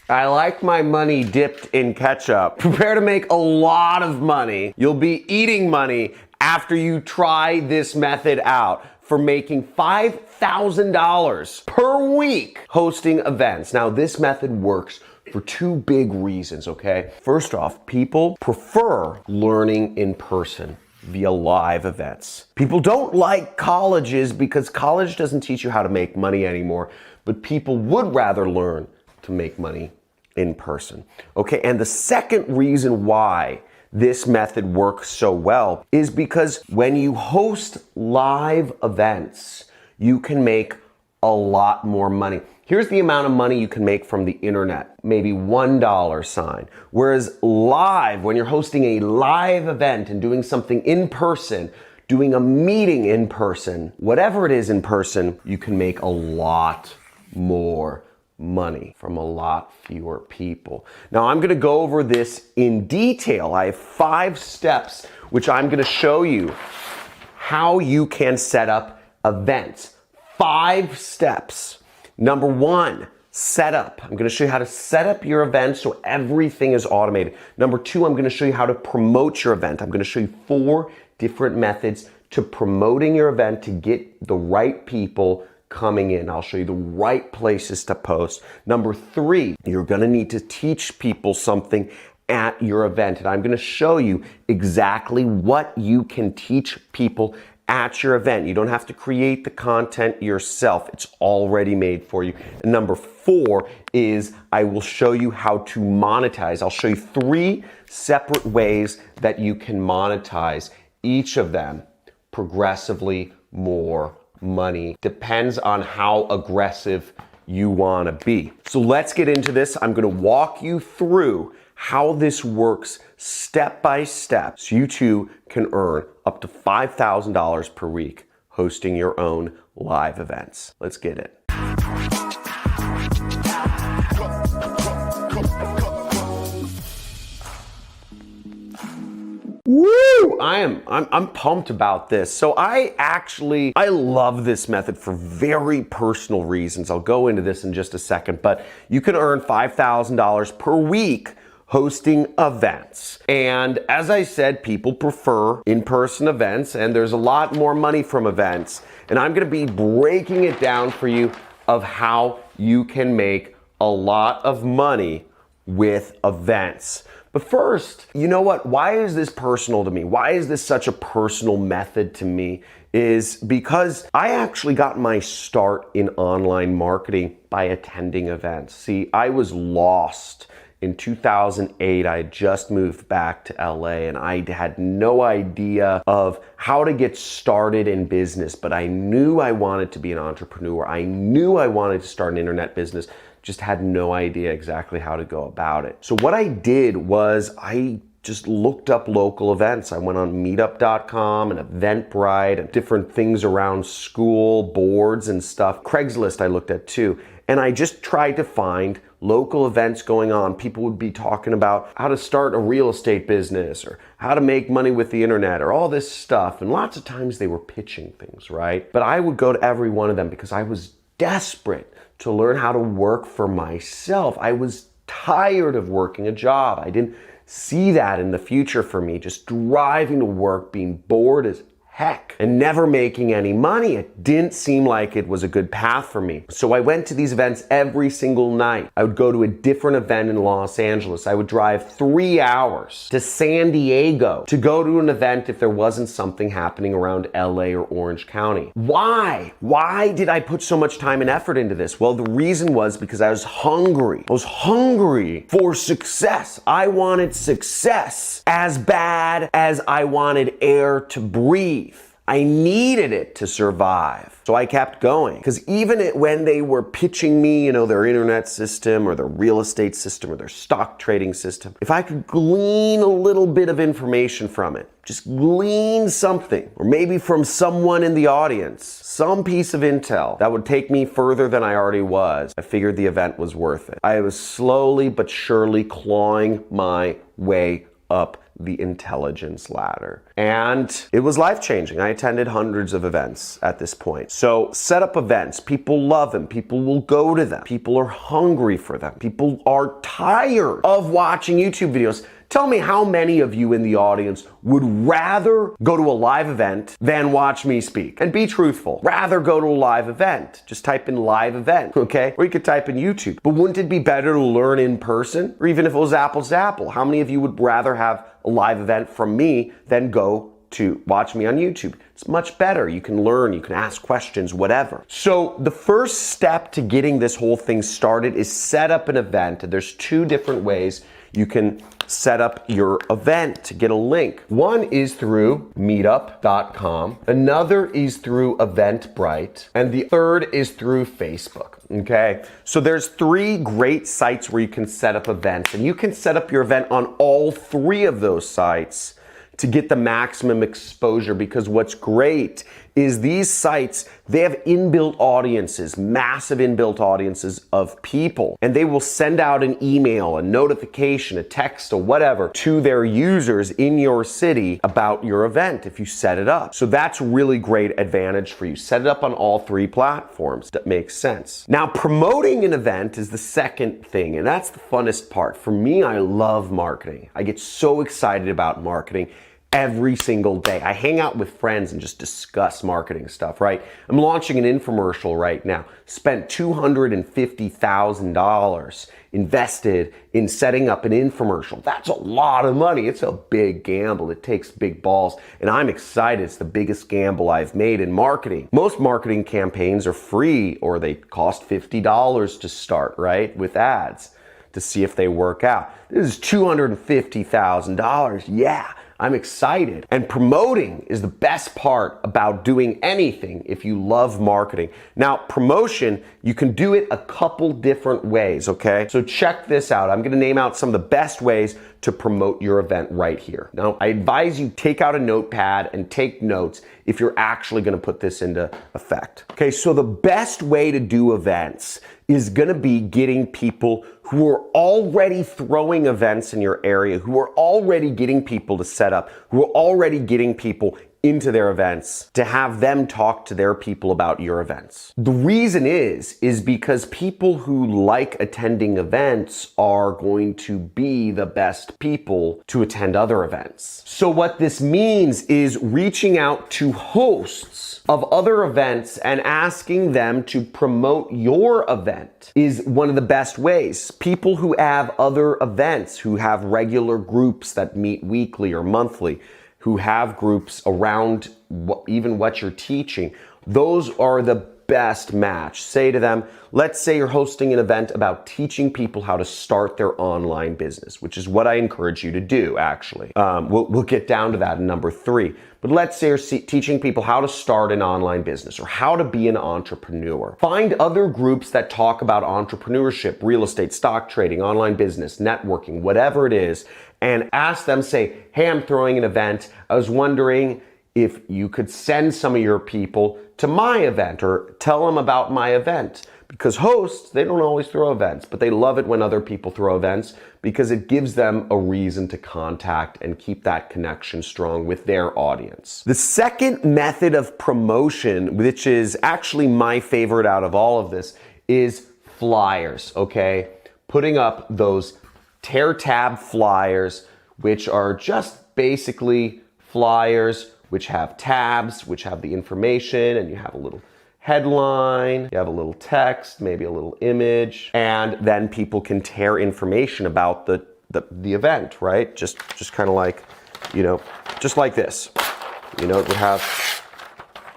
I like my money dipped in ketchup. Prepare to make a lot of money. You'll be eating money after you try this method out for making $5,000 per week hosting events. Now, this method works for two big reasons, okay? First off, people prefer learning in person via live events. People don't like colleges because college doesn't teach you how to make money anymore, but people would rather learn to make money in person. Okay, and the second reason why this method works so well is because when you host live events, you can make a lot more money. Here's the amount of money you can make from the internet, maybe $1 sign. Whereas live, when you're hosting a live event and doing something in person, doing a meeting in person, whatever it is in person, you can make a lot more money from a lot fewer people. Now, I'm gonna go over this in detail. I have 5 steps which I'm gonna show you how you can set up events. 5 steps. Number 1, setup. I'm gonna show you how to set up your event so everything is automated. Number 2, I'm gonna show you how to promote your event. I'm gonna show you 4 different methods to promoting your event to get the right people coming in. I'll show you the right places to post. Number 3, you're gonna need to teach people something at your event. And I'm gonna show you exactly what you can teach people at your event. You don't have to create the content yourself. It's already made for you. And number 4 is I will show you how to monetize. I'll show you 3 separate ways that you can monetize, each of them progressively more money. Depends on how aggressive you want to be. So let's get into this. I'm going to walk you through how this works step by step so you too can earn up to $5,000 per week hosting your own live events. Let's get it. Woo! I'm pumped about this. So I love this method for very personal reasons. I'll go into this in just a second, but you can earn $5,000 per week hosting events. And as I said, people prefer in-person events, and there's a lot more money from events. And I'm gonna be breaking it down for you of how you can make a lot of money with events. But first, you know what? Why is this personal to me? Why is this such a personal method to me? Is because I actually got my start in online marketing by attending events. See, I was lost. In 2008, I had just moved back to LA and I had no idea of how to get started in business, but I knew I wanted to be an entrepreneur. I knew I wanted to start an internet business, just had no idea exactly how to go about it. So what I did was I just looked up local events. I went on MeetUp.com and EventBrite and different things around school boards and stuff. Craigslist I looked at too. And I just tried to find local events going on. People would be talking about how to start a real estate business or how to make money with the internet or all this stuff. And lots of times they were pitching things, right? But I would go to every one of them because I was desperate to learn how to work for myself. I was tired of working a job. I didn't see that in the future for me, just driving to work, being bored as heck and never making any money. It didn't seem like it was a good path for me. So I went to these events every single night. I would go to a different event in Los Angeles. I would drive 3 hours to San Diego to go to an event if there wasn't something happening around LA or Orange County. Why? Why did I put so much time and effort into this? Well, the reason was because I was hungry. I was hungry for success. I wanted success as bad as I wanted air to breathe. I needed it to survive. So I kept going. Because even when they were pitching me, their internet system or their real estate system or their stock trading system, if I could glean a little bit of information from it, just glean something, or maybe from someone in the audience, some piece of intel that would take me further than I already was, I figured the event was worth it. I was slowly but surely clawing my way up the intelligence ladder. And it was life-changing. I attended hundreds of events at this point. So set up events. People love them. People will go to them. People are hungry for them. People are tired of watching YouTube videos. Tell me how many of you in the audience would rather go to a live event than watch me speak? And be truthful. Rather go to a live event. Just type in live event, okay? Or you could type in YouTube. But wouldn't it be better to learn in person? Or even if it was apples to apple, how many of you would rather have a live event from me than go to watch me on YouTube? It's much better. You can learn, you can ask questions, whatever. So the first step to getting this whole thing started is set up an event. There's two different ways you can set up your event to get a link. One is through MeetUp.com, another is through EventBrite, and the third is through Facebook. Okay, so there's three great sites where you can set up events, and you can set up your event on all three of those sites to get the maximum exposure, because what's great is these sites, they have inbuilt audiences, massive inbuilt audiences of people, and they will send out an email, a notification, a text, or whatever to their users in your city about your event if you set it up. So that's really great advantage for you. Set it up on all three platforms. That makes sense. Now, promoting an event is the second thing, and that's the funnest part. For me, I love marketing. I get so excited about marketing every single day. I hang out with friends and just discuss marketing stuff, right? I'm launching an infomercial right now. Spent $250,000 invested in setting up an infomercial. That's a lot of money. It's a big gamble. It takes big balls, and I'm excited. It's the biggest gamble I've made in marketing. Most marketing campaigns are free, or they cost $50 to start, right? With ads to see if they work out. This is $250,000. Yeah. I'm excited. And promoting is the best part about doing anything if you love marketing. Now, promotion, you can do it a couple different ways, okay? So check this out. I'm gonna name out some of the best ways to promote your event right here. Now, I advise you take out a notepad and take notes if you're actually gonna put this into effect. Okay, so the best way to do events is gonna be getting people who are already throwing events in your area, who are already getting people to set up, who are already getting people into their events, to have them talk to their people about your events. The reason is because people who like attending events are going to be the best people to attend other events. So what this means is reaching out to hosts of other events and asking them to promote your event is one of the best ways. People who have other events, who have regular groups that meet weekly or monthly, who have groups around even what you're teaching, those are the best match. Say to them, let's say you're hosting an event about teaching people how to start their online business, which is what I encourage you to do, actually. We'll get down to that in number 3. But let's say you're teaching people how to start an online business or how to be an entrepreneur. Find other groups that talk about entrepreneurship, real estate, stock trading, online business, networking, whatever it is, and ask them, say, hey, I'm throwing an event. I was wondering if you could send some of your people to my event or tell them about my event. Because hosts, they don't always throw events, but they love it when other people throw events because it gives them a reason to contact and keep that connection strong with their audience. The second method of promotion, which is actually my favorite out of all of this, is flyers, okay? Putting up those tear tab flyers, which are just basically flyers which have tabs, which have the information, and you have a little headline, you have a little text, maybe a little image, and then people can tear information about the event, right? Just kind of like, just like this. It would have,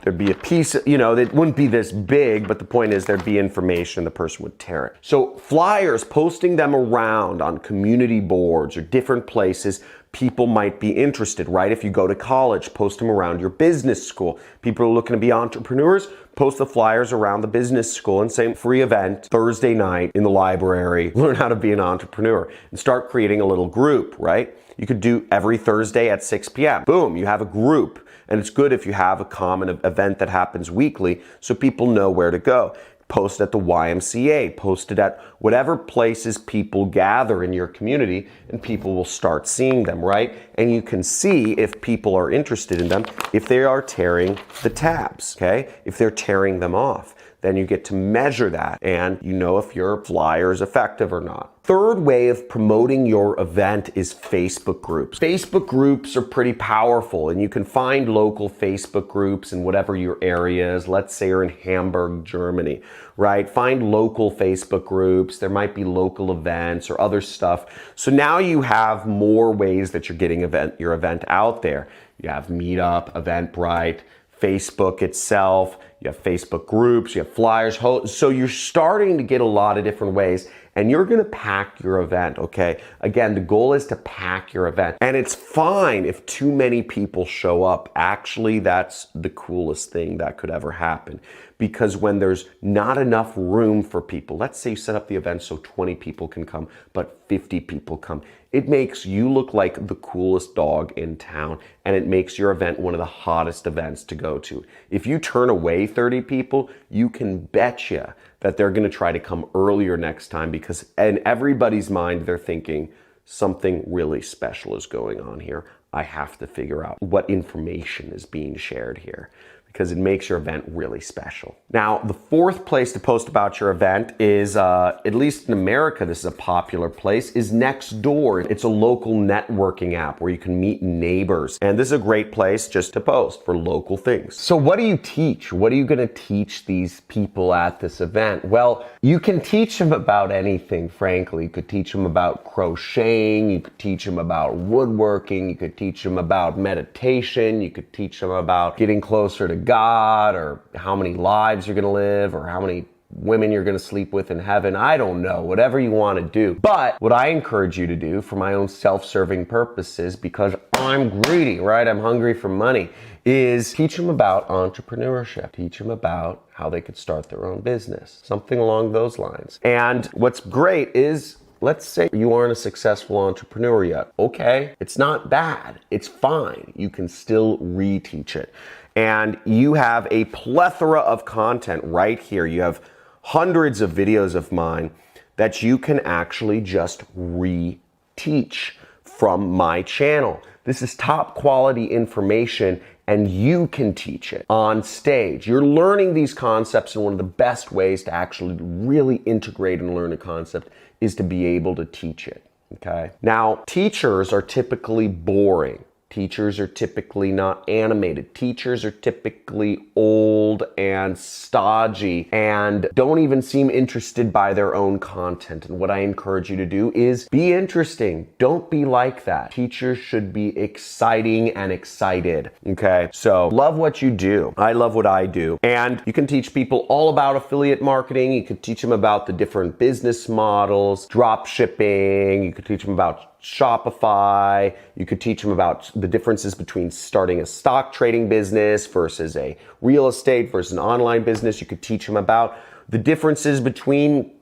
there'd be a piece, it wouldn't be this big, but the point is there'd be information, the person would tear it. So flyers, posting them around on community boards or different places, people might be interested, right? If you go to college, post them around your business school. People are looking to be entrepreneurs, post the flyers around the business school and say, free event Thursday night in the library, learn how to be an entrepreneur, and start creating a little group, right? You could do every Thursday at 6 p.m. Boom, you have a group. And it's good if you have a common event that happens weekly so people know where to go. Post at the YMCA, post it at whatever places people gather in your community, and people will start seeing them, right? And you can see if people are interested in them, if they are tearing the tabs, okay? If they're tearing them off. Then you get to measure that and you know if your flyer is effective or not. Third way of promoting your event is Facebook groups. Facebook groups are pretty powerful, and you can find local Facebook groups in whatever your area is. Let's say you're in Hamburg, Germany, right? Find local Facebook groups. There might be local events or other stuff. So now you have more ways that you're getting your event out there. You have MeetUp, EventBrite, Facebook itself, you have Facebook groups, you have flyers. So you're starting to get a lot of different ways, and you're gonna pack your event, okay? Again, the goal is to pack your event. And it's fine if too many people show up. Actually, that's the coolest thing that could ever happen. Because when there's not enough room for people, let's say you set up the event so 20 people can come, but 50 people come, it makes you look like the coolest dog in town, and it makes your event one of the hottest events to go to. If you turn away 30 people, you can betcha that they're gonna try to come earlier next time, because in everybody's mind, they're thinking something really special is going on here. I have to figure out what information is being shared here, because it makes your event really special. Now, the fourth place to post about your event is, at least in America, this is a popular place, is Nextdoor. It's a local networking app where you can meet neighbors. And this is a great place just to post for local things. So what do you teach? What are you gonna teach these people at this event? Well, you can teach them about anything, frankly. You could teach them about crocheting, you could teach them about woodworking, you could teach them about meditation, you could teach them about getting closer to God, or how many lives you're gonna live, or how many women you're gonna sleep with in heaven. I don't know, whatever you wanna do. But what I encourage you to do for my own self-serving purposes, because I'm greedy, right? I'm hungry for money, is teach them about entrepreneurship. Teach them about how they could start their own business, something along those lines. And what's great is, let's say you aren't a successful entrepreneur yet. Okay, it's not bad, it's fine. You can still reteach it. And you have a plethora of content right here. You have hundreds of videos of mine that you can actually just reteach from my channel. This is top quality information, and you can teach it on stage. You're learning these concepts, and one of the best ways to actually really integrate and learn a concept is to be able to teach it, okay? Now, teachers are typically boring. Teachers are typically not animated. Teachers are typically old and stodgy and don't even seem interested by their own content. And what I encourage you to do is be interesting. Don't be like that. Teachers should be exciting and excited, okay? So love what you do. I love what I do. And you can teach people all about affiliate marketing. You could teach them about the different business models, drop shipping. You could teach them about Shopify. You could teach them about the differences between starting a stock trading business versus a real estate versus an online business. You could teach them about the differences between,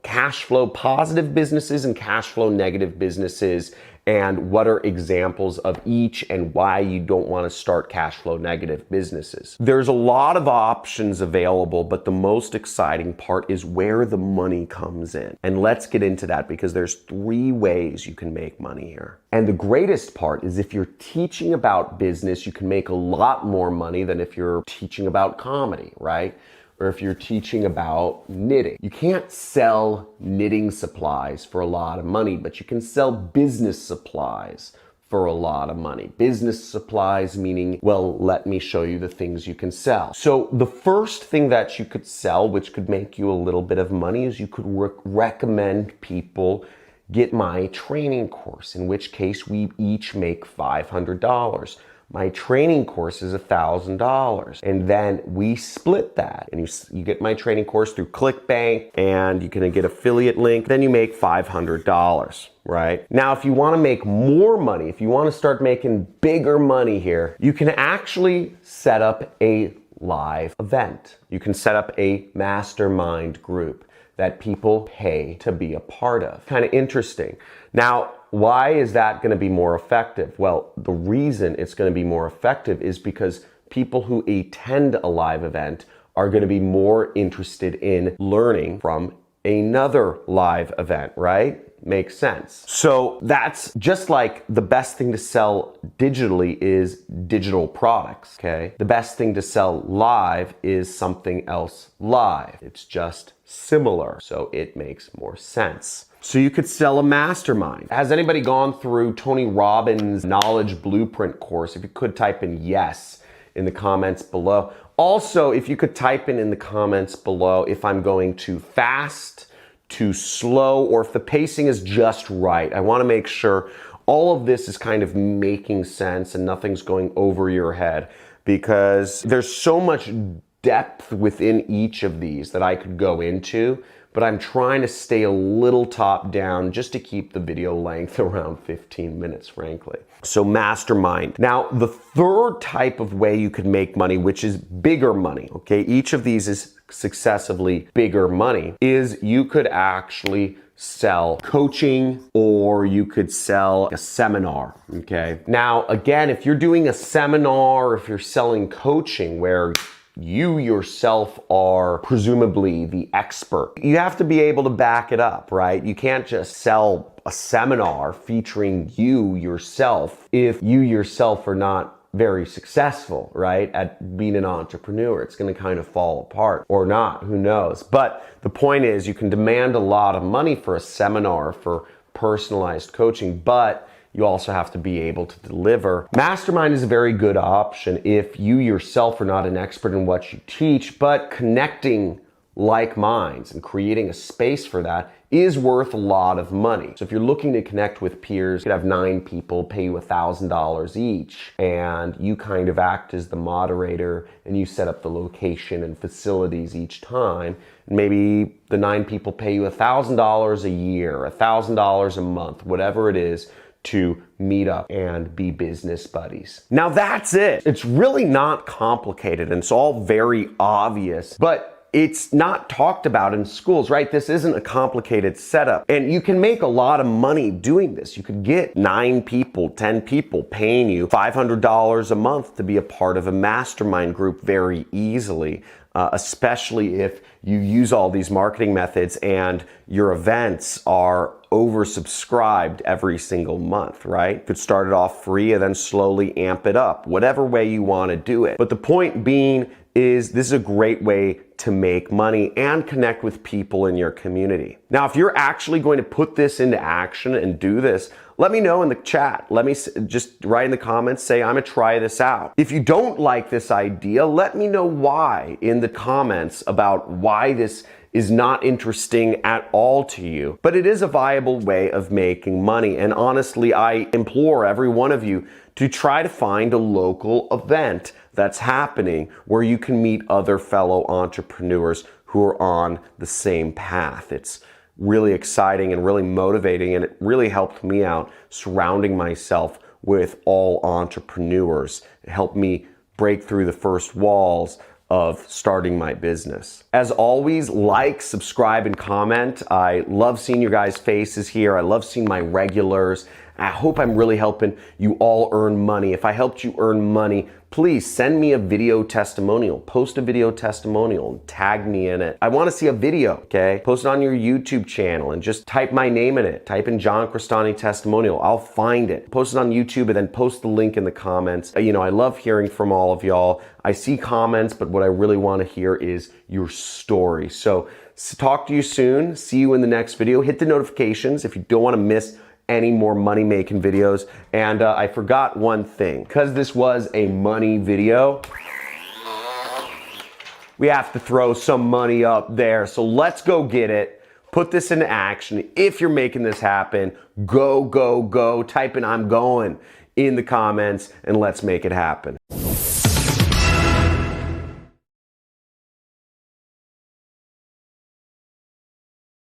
cash flow positive businesses and cash flow negative businesses, and what are examples of each and why you don't want to start cash flow negative businesses. There's a lot of options available, but the most exciting part is where the money comes in. And let's get into that, because there's 3 ways you can make money here. And the greatest part is if you're teaching about business, you can make a lot more money than if you're teaching about comedy, right? Or if you're teaching about knitting. You can't sell knitting supplies for a lot of money, but you can sell business supplies for a lot of money. Business supplies meaning, well, let me show you the things you can sell. So the first thing that you could sell, which could make you a little bit of money, is you could recommend people get my training course, in which case we each make $500. My training course is $1,000, and then we split that, and you get my training course through ClickBank, and you can get affiliate link, then you make $500, right? Now, if you want to make more money, if you want to start making bigger money here, you can actually set up a live event. You can set up a mastermind group that people pay to be a part of. Kind of interesting. Now, why is that going to be more effective? Well, the reason it's going to be more effective is because people who attend a live event are going to be more interested in learning from another live event, right? Makes sense. So that's just like the best thing to sell digitally is digital products, okay? The best thing to sell live is something else live. It's just similar, so it makes more sense. So you could sell a mastermind. Has anybody gone through Tony Robbins' Knowledge Blueprint course? If you could type in yes in the comments below. Also, if you could type in the comments below if I'm going too fast, too slow, or if the pacing is just right. I want to make sure all of this is kind of making sense and nothing's going over your head, because there's so much depth within each of these that I could go into, but I'm trying to stay a little top down just to keep the video length around 15 minutes, frankly. So mastermind. Now, the third type of way you could make money, which is bigger money, okay? Each of these is successively bigger money, is you could actually sell coaching, or you could sell a seminar, okay? Now, again, if you're doing a seminar, or if you're selling coaching where you yourself are presumably the expert, you have to be able to back it up, right? You can't just sell a seminar featuring you yourself if you yourself are not very successful, right, at being an entrepreneur. It's going to kind of fall apart, or not, who knows. But the point is, you can demand a lot of money for a seminar, for personalized coaching, but you also have to be able to deliver. Mastermind is a very good option if you yourself are not an expert in what you teach, but connecting like minds and creating a space for that is worth a lot of money. So if you're looking to connect with peers, you could have 9 people pay you $1,000 each, and you kind of act as the moderator and you set up the location and facilities each time. And maybe the 9 people pay you $1,000 a year, $1,000 a month, whatever it is, to meet up and be business buddies. Now that's it. It's really not complicated, and it's all very obvious, but it's not talked about in schools, right? This isn't a complicated setup. And you can make a lot of money doing this. You could get 9 people, 10 people paying you $500 a month to be a part of a mastermind group very easily, especially if you use all these marketing methods and your events are oversubscribed every single month, right? You could start it off free and then slowly amp it up, whatever way you want to do it. But the point being is this is a great way to make money and connect with people in your community. Now, if you're actually going to put this into action and do this, let me know in the chat. Let me just write in the comments, say, I'm gonna try this out. If you don't like this idea, let me know why in the comments about why this is not interesting at all to you. But it is a viable way of making money. And honestly, I implore every one of you to try to find a local event that's happening where you can meet other fellow entrepreneurs who are on the same path. It's really exciting and really motivating, and it really helped me out surrounding myself with all entrepreneurs. It helped me break through the first walls of starting my business. As always, like, subscribe, and comment. I love seeing your guys' faces here. I love seeing my regulars. I hope I'm really helping you all earn money. If I helped you earn money, please send me a video testimonial. Post a video testimonial and tag me in it. I want to see a video, okay? Post it on your YouTube channel and just type my name in it. Type in John Crestani testimonial. I'll find it. Post it on YouTube and then post the link in the comments. You know, I love hearing from all of y'all. I see comments, but what I really want to hear is your story. So talk to you soon. See you in the next video. Hit the notifications if you don't want to miss any more money making videos. And I forgot one thing, because this was a money video, we have to throw some money up there. So let's go get it. Put this into action. If you're making this happen, go, go, go. Type in I'm going in the comments and let's make it happen.